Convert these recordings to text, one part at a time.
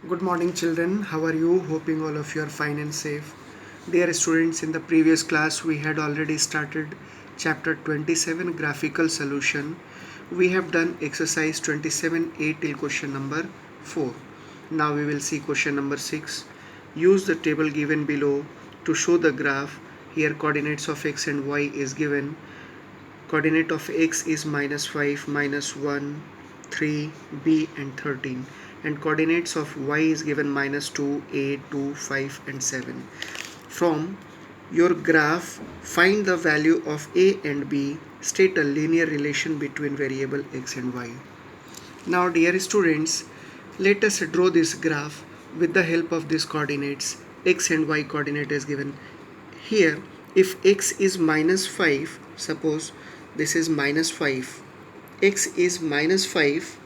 Good morning, children. How are you? Hoping all of you are fine and safe. Dear students, in the previous class, we had already started chapter 27 graphical solution. We have done exercise 27A till question number 4. Now we will see question number 6. Use the table given below to show the graph. Here, coordinates of x and y is given. Coordinate of x is -5, -1, 3, b and 13, and coordinates of y is given -2, 8, 2, 5 and 7. From your graph, find the value of a and b. State a linear relation between variable x and y. Now dear students, let us draw this graph with the help of these coordinates. X and y coordinate is given. Here, if x is -5, suppose this is -5, x is -5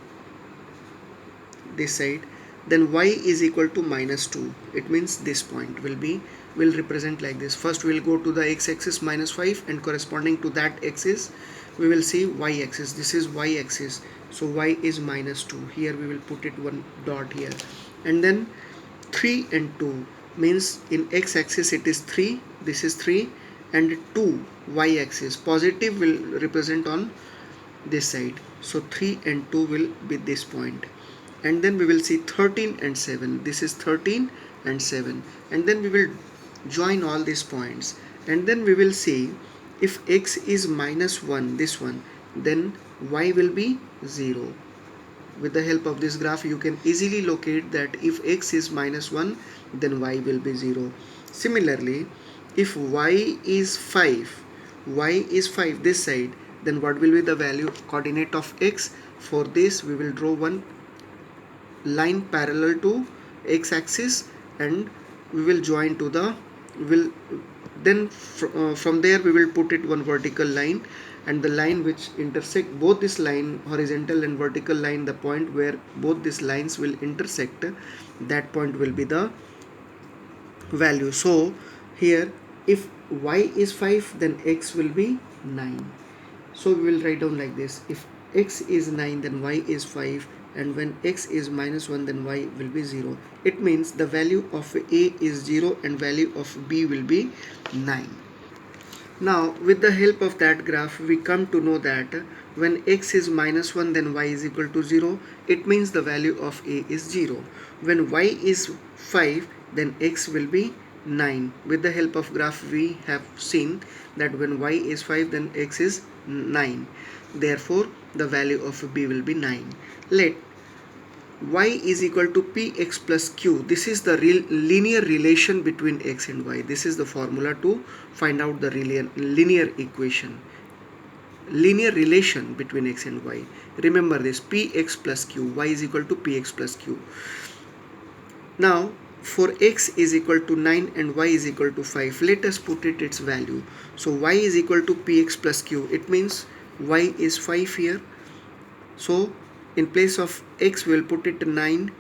this side, then y is equal to -2. It means this point will represent like this. First we will go to the x-axis -5, and corresponding to that axis we will see y-axis. This is y-axis, so y is -2. Here we will put it one dot here, and then 3 and 2 means in x-axis it is 3, this is 3, and 2 y-axis positive will represent on this side, so 3 and 2 will be this point. And then we will see 13 and 7, this is 13 and 7, and then we will join all these points, and then we will see if x is -1, this one, then y will be 0. With the help of this graph you can easily locate that if x is -1, then y will be 0. Similarly, if y is 5 this side, then what will be the value coordinate of x? For this we will draw one line parallel to x axis, and we will join to the will then from there we will put it one vertical line, and the line which intersect both this line, horizontal and vertical line, the point where both these lines will intersect, that point will be the value. So here if y is 5, then x will be 9. So we will write down like this: if x is 9, then y is 5, and when x is -1, then y will be 0. It means the value of a is 0 and value of b will be 9. Now with the help of that graph we come to know that when x is -1, then y is equal to 0. It means the value of a is 0. When y is 5, then x will be 9. With the help of graph we have seen that when y is 5, then x is 9. Therefore the value of b will be 9. Let y is equal to px plus q. This is the linear relation between x and y. This is the formula to find out the linear equation, linear relation between x and y. Remember this: px plus q, y is equal to px plus q. Now for x is equal to 9 and y is equal to 5, let us put it its value. So y is equal to px plus q. It means y is 5 here, so in place of x we will put it 9,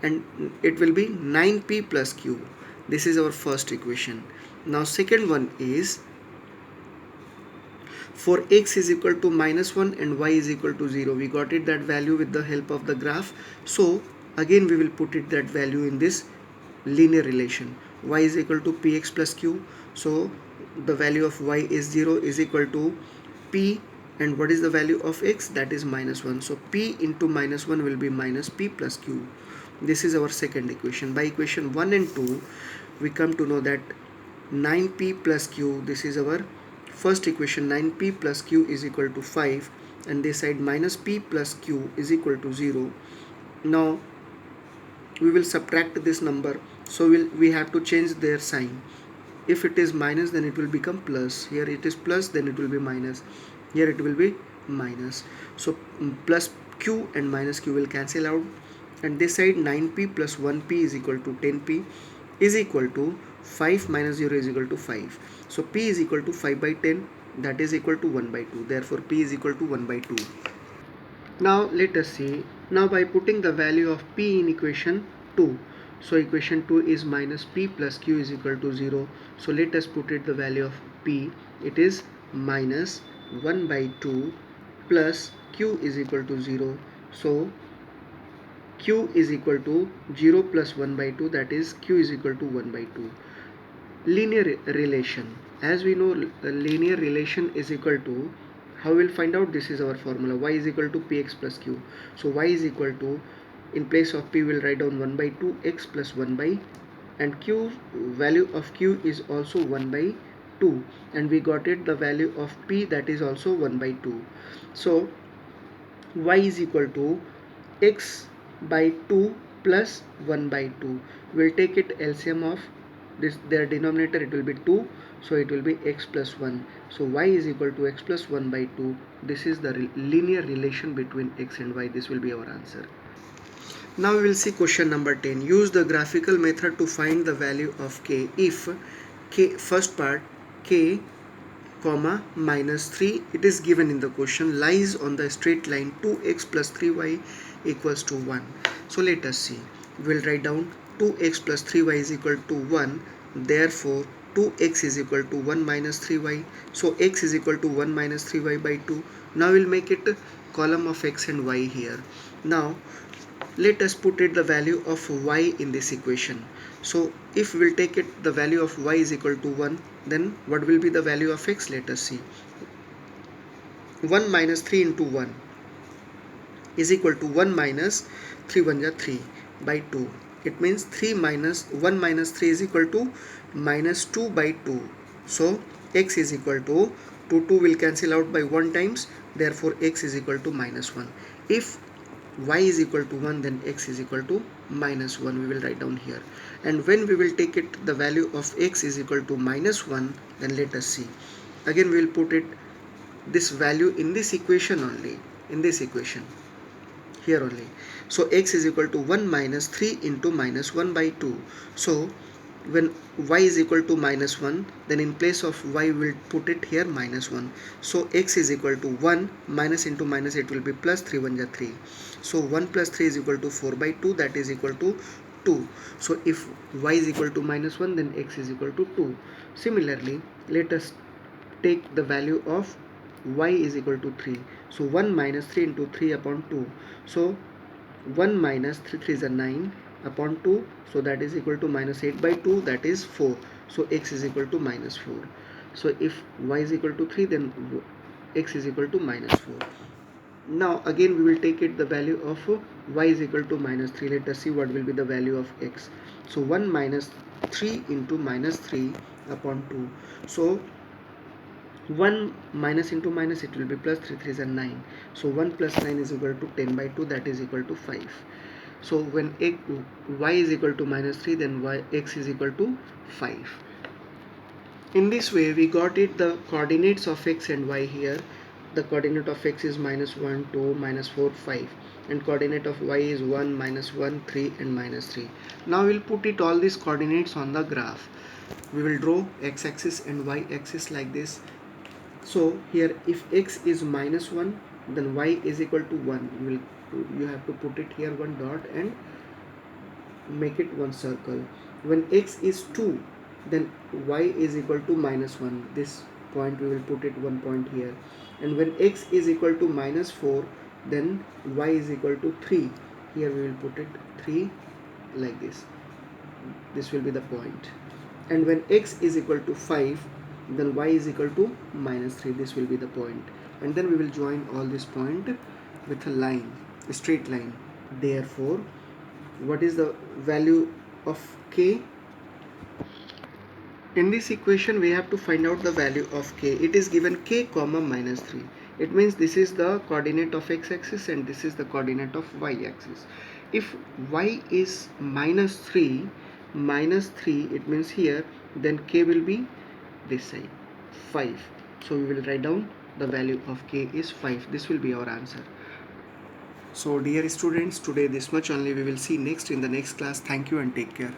and it will be 9p plus q. This is our first equation. Now second one is for x is equal to -1 and y is equal to 0. We got it that value with the help of the graph. So again we will put it that value in this linear relation. Y is equal to px plus q. So the value of y is 0 is equal to p, and what is the value of x? That is -1. So p into -1 will be minus p plus q. This is our second equation. By equation 1 and 2 we come to know that 9p plus q, this is our first equation. 9p plus q is equal to 5, and this side minus p plus q is equal to 0. Now we will subtract this number, so we have to change their sign. If it is minus, then it will become plus. Here it is plus, then it will be minus. Here it will be minus. So plus q and minus q will cancel out, and this side 9p plus 1p is equal to 10p is equal to 5 minus 0 is equal to 5. So p is equal to 5 by 10, that is equal to 1 by 2. Therefore p is equal to 1 by 2. Now let us see. Now by putting the value of p in equation 2, so equation 2 is minus p plus q is equal to 0. So let us put it the value of p. It is minus 1 by 2 plus q is equal to 0. So q is equal to 0 plus 1 by 2, that is q is equal to 1 by 2. Linear relation, as we know, linear relation is equal to, how we'll find out, this is our formula, y is equal to px plus q. So y is equal to, in place of p we'll write down 1 by 2 x plus 1 by, and q, value of q is also 1 by 2, and we got it the value of p, that is also 1 by 2. So y is equal to x by 2 plus 1 by 2. We'll take it LCM of this, their denominator, it will be 2, so it will be x plus 1. So y is equal to x plus 1 by 2. This is the linear relation between x and y. This will be our answer. Now we will see question number 10. Use the graphical method to find the value of k if k, first part, k comma minus 3, it is given in the question, lies on the straight line 2x plus 3y equals to 1. So let us see. We will write down 2x plus 3y is equal to 1. Therefore 2x is equal to 1 minus 3y. So x is equal to 1 minus 3y by 2. Now we will make it a column of x and y here. Now let us put it the value of y in this equation. So if we'll take it the value of y is equal to 1, then what will be the value of x? Let us see. 1 minus 3 into 1 is equal to 1 minus 3 1 ja 3 by 2. It means 3 minus 1 minus 3 is equal to minus 2 by 2. So x is equal to 2 will cancel out by 1 times, therefore x is equal to minus 1. If y is equal to 1, then x is equal to minus 1, we will write down here. And when we will take it the value of x is equal to minus 1, then let us see. Again we will put it this value in this equation only, in this equation here only. So x is equal to 1 minus 3 into minus 1 by 2. So when y is equal to minus 1, then in place of y we'll put it here minus 1. So x is equal to 1, minus into minus it will be plus, 3 1 ja 3. So 1 plus 3 is equal to 4 by 2, that is equal to 2. So if y is equal to minus 1, then x is equal to 2. Similarly, let us take the value of y is equal to 3. So 1 minus 3 into 3 upon 2. So 1 minus 3 3 is a 9 upon 2, so that is equal to minus 8 by 2, that is 4. So x is equal to minus 4. So if y is equal to 3, then x is equal to minus 4. Now again we will take it the value of y is equal to minus 3. Let us see what will be the value of x. So 1 minus 3 into minus 3 upon 2. So 1 minus into minus it will be plus, 3 3 is a 9. So 1 plus 9 is equal to 10 by 2, that is equal to 5. So when y is equal to minus 3, then x is equal to 5. In this way we got it the coordinates of x and y here. The coordinate of x is minus 1 2 minus 4 5, and coordinate of y is 1 minus 1 3 and minus 3. Now we'll put it all these coordinates on the graph. We will draw x-axis and y-axis like this. So here if x is minus 1, then y is equal to 1. You have to put it here one dot and make it one circle. When x is 2, then y is equal to minus 1. This point we will put it one point here. And when x is equal to minus 4, then y is equal to 3. Here we will put it 3 like this. This will be the point. And when x is equal to 5, then y is equal to minus 3. This will be the point. And then we will join all this point with a line, a straight line. Therefore, what is the value of k? In this equation we have to find out the value of k. It is given k comma minus 3. It means this is the coordinate of x-axis and this is the coordinate of y-axis. If y is minus 3, it means here, then k will be this side, 5. So we will write down the value of k is 5. This will be our answer. So dear students, today this much only. We will see next in the next class. Thank you and take care.